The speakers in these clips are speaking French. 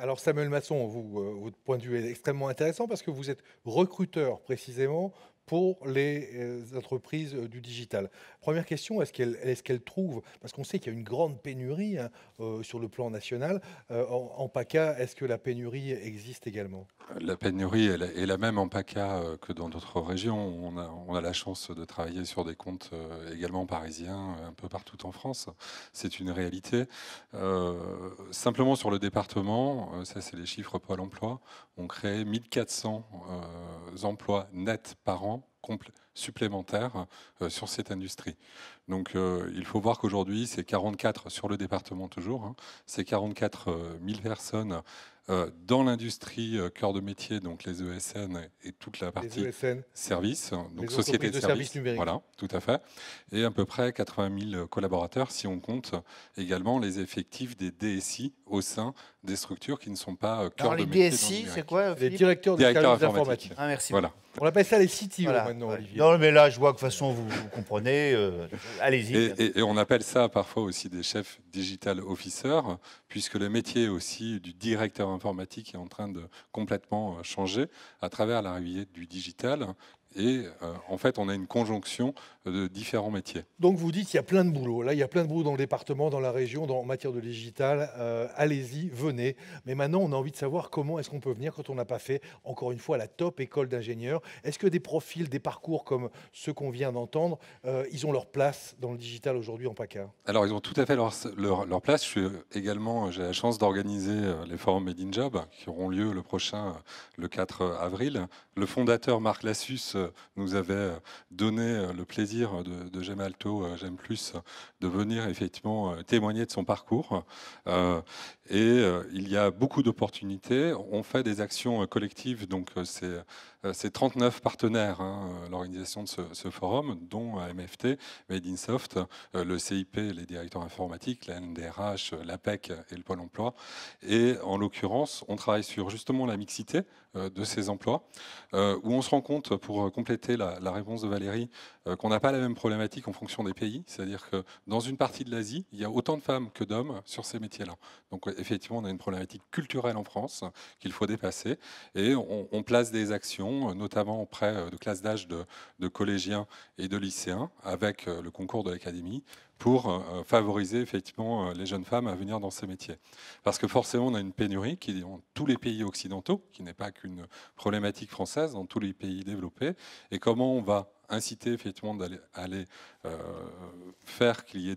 Alors Samuel Masson, votre point de vue est extrêmement intéressant parce que vous êtes recruteur précisément pour les entreprises du digital. Première question, est-ce qu'elles trouvent, parce qu'on sait qu'il y a une grande pénurie hein, sur le plan national, en PACA, est-ce que la pénurie existe également? La pénurie est la même en PACA que dans d'autres régions. On a la chance de travailler sur des comptes également parisiens, un peu partout en France. C'est une réalité. Simplement sur le département, ça c'est les chiffres Pôle emploi, on crée 1400 emplois nets par an supplémentaires sur cette industrie. Donc il faut voir qu'aujourd'hui, c'est 44 sur le département toujours, hein, c'est 44 000 personnes dans l'industrie cœur de métier, donc les ESN et toute la Les partie ESN, service, donc les société entreprises de de services service, numériques. voilà, tout à fait, et à peu près 80 000 collaborateurs si on compte également les effectifs des DSI au sein des structures qui ne sont pas Alors, cœur de les métier dans le DSI, c'est numérique. quoi, Les Philippe? directeurs de Directeur services informatique. informatiques. Ah, merci Voilà. On appelle ça les CTO Voilà, maintenant, ouais. Olivier. Non, mais là, je vois que de toute façon, vous comprenez. Allez-y. Et on appelle ça parfois aussi des chefs digital officers, puisque le métier aussi du directeur informatique est en train de complètement changer à travers l'arrivée du digital. Et en fait, on a une conjonction de différents métiers. Donc vous dites qu'il y a plein de boulot. Là, il y a plein de boulot dans le département, dans la région, en matière de digital. Allez-y, venez. Mais maintenant, on a envie de savoir comment est-ce qu'on peut venir quand on n'a pas fait, encore une fois, la top école d'ingénieurs. Est-ce que des profils, des parcours comme ceux qu'on vient d'entendre, ils ont leur place dans le digital aujourd'hui en PACA? Alors, ils ont tout à fait leur place. J'ai la chance d'organiser les forums Made in Job qui auront lieu le prochain, le 4 avril. Le fondateur Marc Lassus nous avait donné le plaisir de J'aime Alto, J'aime Plus, de venir effectivement témoigner de son parcours. Il y a beaucoup d'opportunités. On fait des actions collectives, donc c'est 39 partenaires, hein, l'organisation de ce forum, dont MFT, Made in Soft, le CIP, les directeurs informatiques, la NDRH, l'APEC et le Pôle emploi. Et en l'occurrence, on travaille sur justement la mixité de ces emplois, où on se rend compte, pour compléter la réponse de Valérie, qu'on n'a pas la même problématique en fonction des pays. C'est-à-dire que dans une partie de l'Asie, il y a autant de femmes que d'hommes sur ces métiers-là. Donc effectivement, on a une problématique culturelle en France qu'il faut dépasser. Et on place des actions, notamment auprès de classes d'âge de collégiens et de lycéens, avec le concours de l'Académie, pour favoriser effectivement les jeunes femmes à venir dans ces métiers. Parce que forcément, on a une pénurie qui est dans tous les pays occidentaux, qui n'est pas qu'une problématique française, dans tous les pays développés. Et comment on va inciter effectivement d'aller faire qu'il y ait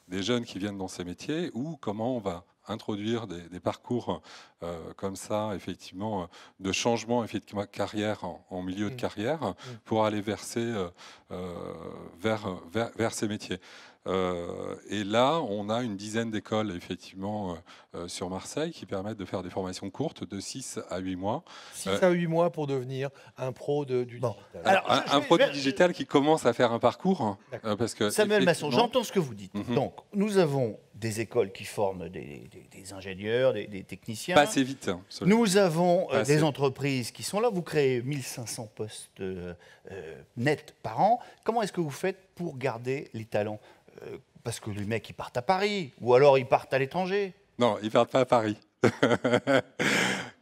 des jeunes qui viennent dans ces métiers, ou comment on va introduire des parcours comme ça, effectivement, de changement effectivement de carrière en milieu de carrière, pour aller verser vers ces métiers. Et là, on a une dizaine d'écoles, effectivement, sur Marseille, qui permettent de faire des formations courtes de 6 à 8 mois. 6 à 8 mois pour devenir un pro du Bon. digital. Alors, Un produit digital qui commence à faire un parcours, parce que Samuel Masson, effectivement- j'entends ce que vous dites. Donc, nous avons des écoles qui forment des ingénieurs, des techniciens. Pas assez vite. Hein, Nous avons Pas des assez. entreprises qui sont là. Vous créez 1500 postes nets par an. Comment est-ce que vous faites pour garder les talents? Parce que les mecs, ils partent à Paris, ou alors ils partent à l'étranger. Non, ils partent pas à Paris.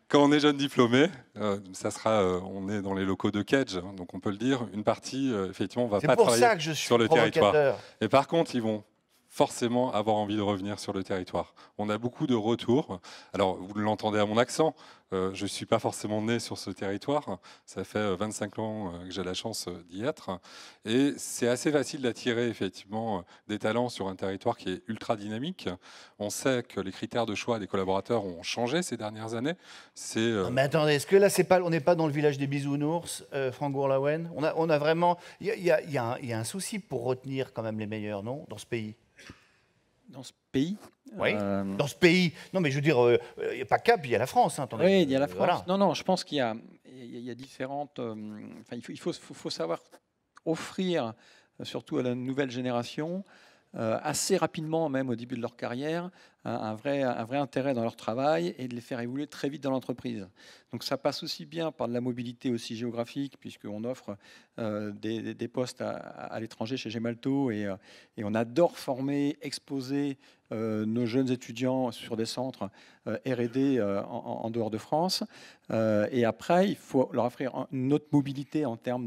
Quand on est jeune diplômé, on est dans les locaux de Kedge, hein, donc on peut le dire, une partie, effectivement, va C'est pas pour travailler ça que je suis sur le territoire. provocateur. Et par contre, ils vont forcément avoir envie de revenir sur le territoire. On a beaucoup de retours. Alors, vous l'entendez à mon accent, je ne suis pas forcément né sur ce territoire. Ça fait 25 ans que j'ai la chance d'y être. Et c'est assez facile d'attirer effectivement des talents sur un territoire qui est ultra dynamique. On sait que les critères de choix des collaborateurs ont changé ces dernières années. Non, mais attendez, est-ce que là, on n'est pas dans le village des bisounours, Franck Gourlaouen? On a vraiment... Il y a un souci pour retenir quand même les meilleurs, non, dans ce pays? Dans ce pays. Oui, dans ce pays. Non, mais je veux dire, il n'y a pas Cap, il y a la France. Hein, attendez. Oui, il y a la France. Voilà. Non, non, je pense qu'il y a différentes. Enfin, il faut savoir offrir, surtout à la nouvelle génération, assez rapidement, même au début de leur carrière, un vrai intérêt dans leur travail et de les faire évoluer très vite dans l'entreprise. Donc ça passe aussi bien par de la mobilité aussi géographique, puisqu'on offre des postes à l'étranger chez Gemalto, et on adore former, exposer nos jeunes étudiants sur des centres R&D en dehors de France. Et après, il faut leur offrir une autre mobilité en termes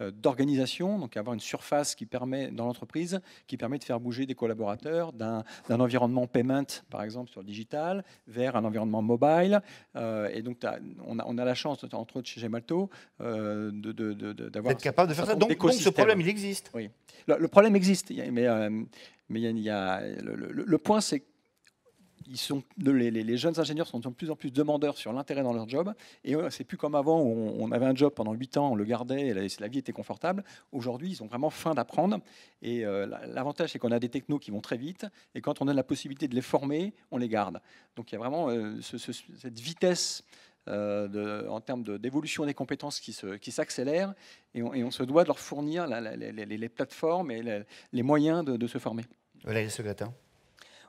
d'organisation, donc avoir une surface qui permet, dans l'entreprise, qui permet de faire bouger des collaborateurs d'un environnement payment, par exemple sur le digital, vers un environnement mobile. Et donc, on a la chance, entre autres chez Gemalto, d'avoir... D'être capable de faire ça. Donc ce problème, il existe. Oui. Le problème existe, mais le point, c'est que les jeunes ingénieurs sont de plus en plus demandeurs sur l'intérêt dans leur job. Et c'est plus comme avant où on avait un job pendant 8 ans, on le gardait et la vie était confortable. Aujourd'hui, ils ont vraiment faim d'apprendre. Et l'avantage, c'est qu'on a des technos qui vont très vite. Et quand on a la possibilité de les former, on les garde. Donc il y a vraiment cette vitesse en termes d'évolution des compétences qui s'accélère. Et on se doit de leur fournir les plateformes et les moyens de se former. Valérie Segretin.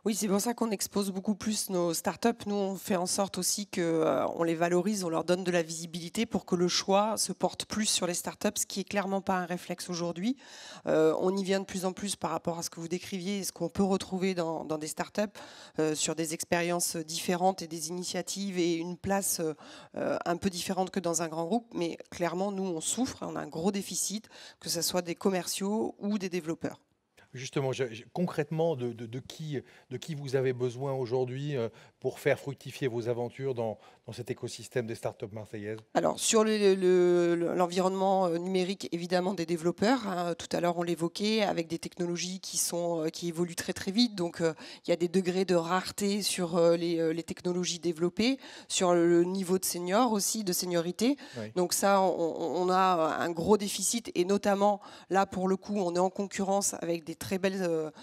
Oui, c'est pour ça qu'on expose beaucoup plus nos startups. Nous, on fait en sorte aussi qu'on les valorise, on leur donne de la visibilité pour que le choix se porte plus sur les startups, ce qui est clairement pas un réflexe aujourd'hui. On y vient de plus en plus par rapport à ce que vous décriviez et ce qu'on peut retrouver dans des startups sur des expériences différentes et des initiatives et une place un peu différente que dans un grand groupe. Mais clairement, nous, on souffre, on a un gros déficit, que ce soit des commerciaux ou des développeurs. Justement, concrètement, de qui vous avez besoin aujourd'hui pour faire fructifier vos aventures dans cet écosystème des startups marseillaises? Alors, sur l'environnement numérique, évidemment, des développeurs. Hein, tout à l'heure, on l'évoquait, avec des technologies qui évoluent très, très vite. Donc, il y a des degrés de rareté sur les technologies développées, sur le niveau de senior aussi, de seniorité. Oui. Donc, ça, on a un gros déficit. Et notamment, là, pour le coup, on est en concurrence avec des très belles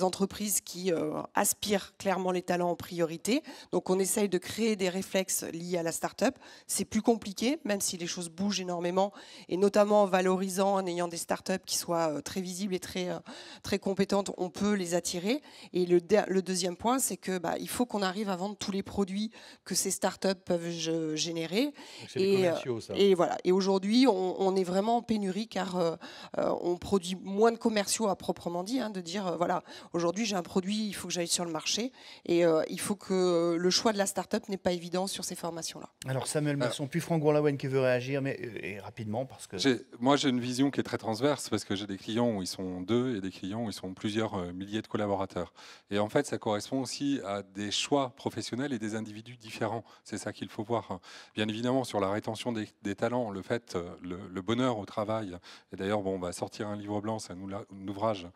entreprises qui aspirent clairement les talents en priorité. Donc on essaye de créer des réflexes liés à la start-up. C'est plus compliqué, même si les choses bougent énormément, et notamment en valorisant, en ayant des start-up qui soient très visibles et très compétentes, on peut les attirer. Et le deuxième point, c'est que il faut qu'on arrive à vendre tous les produits que ces start-up peuvent générer. C'est des commerciaux, ça. Et voilà. Et aujourd'hui, on est vraiment en pénurie car on produit moins de commerciaux à proprement dit, hein, de dire voilà, aujourd'hui j'ai un produit, il faut que j'aille sur le marché, et il faut que le choix de la start-up n'est pas évident sur ces formations-là. Alors Samuel Masson, puis Franck Gourlaouen qui veut réagir, mais et rapidement parce que... Moi j'ai une vision qui est très transverse parce que j'ai des clients où ils sont 2 et des clients où ils sont plusieurs milliers de collaborateurs. Et en fait ça correspond aussi à des choix professionnels et des individus différents. C'est ça qu'il faut voir. Bien évidemment sur la rétention des talents, le fait, le bonheur au travail. Et d'ailleurs on va sortir un livre blanc, c'est un ouvrage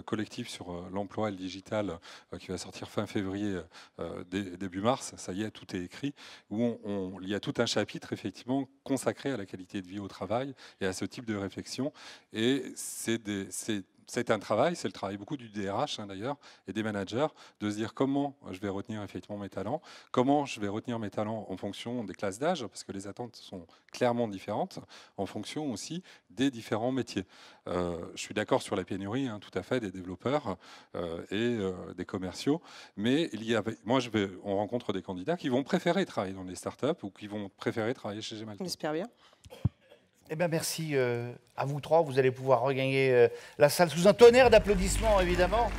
collectif sur l'emploi et le digital qui va sortir fin février, début mars. Ça y est, tout est écrit, où il y a tout un chapitre effectivement consacré à la qualité de vie au travail et à ce type de réflexion. Et c'est un travail, c'est le travail beaucoup du DRH d'ailleurs et des managers, de se dire comment je vais retenir effectivement mes talents, comment je vais retenir mes talents en fonction des classes d'âge, parce que les attentes sont clairement différentes, en fonction aussi des différents métiers. Je suis d'accord sur la pénurie, tout à fait, des développeurs et des commerciaux, mais on rencontre des candidats qui vont préférer travailler dans les startups ou qui vont préférer travailler chez Gemalto. On espère bien. Eh bien, merci à vous trois. Vous allez pouvoir regagner la salle sous un tonnerre d'applaudissements, évidemment.